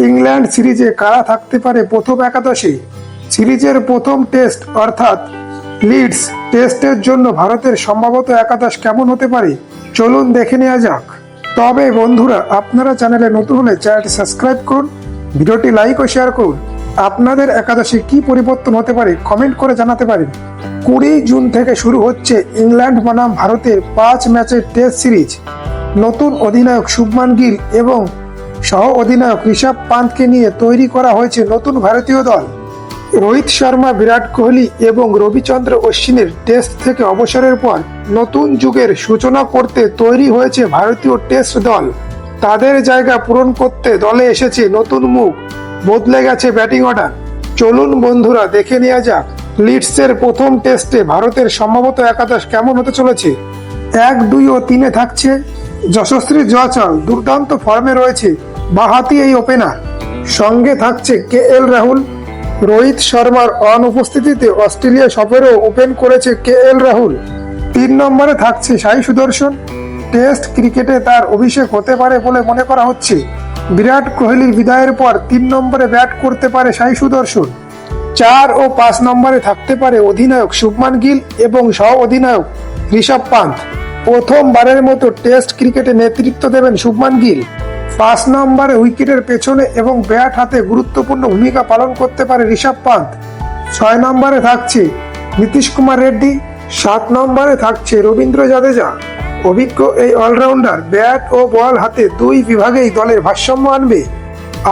England সিরিজে কারা থাকতে পারে প্রথম একাদশে? সিরিজের প্রথম টেস্ট অর্থাৎ লিডস টেস্টের জন্য ভারতের সম্ভাব্য একাদশ কেমন হতে পারে চলুন দেখে নেওয়া যাক। তবে বন্ধুরা, আপনারা চ্যানেলে নতুন হলে চ্যানেলটি সাবস্ক্রাইব করুন, ভিডিওটি লাইক ও শেয়ার করুন। আপনাদের একাদশে কি পরিবর্তন হতে পারে কমেন্ট করে জানাতে পারেন। 20 জুন থেকে শুরু হচ্ছে ইংল্যান্ড বনাম ভারতের 5 ম্যাচের টেস্ট সিরিজ। নতুন অধিনায়ক শুভমান গিল এবং সহ অধিনায়ক ঋষভ পান্তকে নিয়ে তৈরি করা হয়েছে নতুন ভারতীয় দল। রোহিত শর্মা, বিরাট কোহলি এবং রবিচন্দ্র অশ্বিনের টেস্ট থেকে অবসরের পর নতুন যুগের সূচনা করতে তৈরি হয়েছে ভারতীয় টেস্ট দল। তাদের জায়গা পূরণ করতে দলে এসেছে নতুন মুখ, বদলে গেছে ব্যাটিং অর্ডার। চলুন বন্ধুরা দেখে নেওয়া যাক লিডসের প্রথম টেস্টে ভারতের সম্ভাব্য একাদশ কেমন হতে চলেছে। 1, 2 ও 3 থাকছে যশস্বী জয়সওয়াল, দুর্দান্ত ফর্মে রয়েছে বাঁহাতি এই ওপেনার। সঙ্গে থাকছে KL রাহুল। রোহিত শর্মার অনুপস্থিতিতে অস্ট্রেলিয়া সফরেও ওপেন করেছে KL রাহুল। 3 নম্বরে থাকছে সাই সুদর্শন। টেস্ট ক্রিকেটে তার অভিষেক হতে পারে বলে মনে করা হচ্ছে। বিরাট কোহলির বিদায়ের পর 3 নম্বরে ব্যাট করতে পারে সাই সুদর্শন। 4 ও 5 নম্বরে থাকতে পারে অধিনায়ক শুভমান গিল এবং সহ অধিনায়ক ঋষভ পান্ত। প্রথমবারের মতো টেস্ট ক্রিকেটে নেতৃত্ব দেবেন শুভমান গিল। 5 নম্বরে উইকেটের পেছনে এবং ব্যাট হাতে গুরুত্বপূর্ণ ভূমিকা পালন করতে পারে ঋষভ পান্ত। 6 নম্বরে থাকছে নীতিশ কুমার রেড্ডি। 7 নম্বরে থাকছে রবীন্দ্র জাদেজা। অভিজ্ঞ এই অলরাউন্ডার ব্যাট ও বল হাতে 2 বিভাগেই দলের ভারসাম্য আনবে।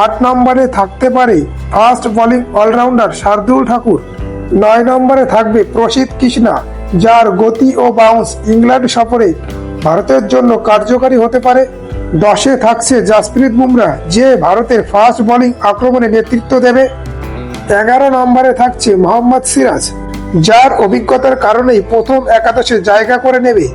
8 নম্বরে থাকতে পারে fast bowling allrounder Shardul Thakur. 9 নম্বরে থাকবে প্রসিদ্ধ কৃষ্ণা, যার গতি ও বাউন্স ইংল্যান্ড সফরে ভারতের জন্য কার্যকারী হতে পারে। 10-এ থাকছে জাসপ্রীত বুমরাহ, যে ভারতের ফাস্ট বোলিং আক্রমণে নেতৃত্ব দেবে। 11 নম্বরে থাকছে মোহাম্মদ সিরাজ, যার অভিজ্ঞতার কারণেই প্রথম একাদশে জায়গা করে নেবে।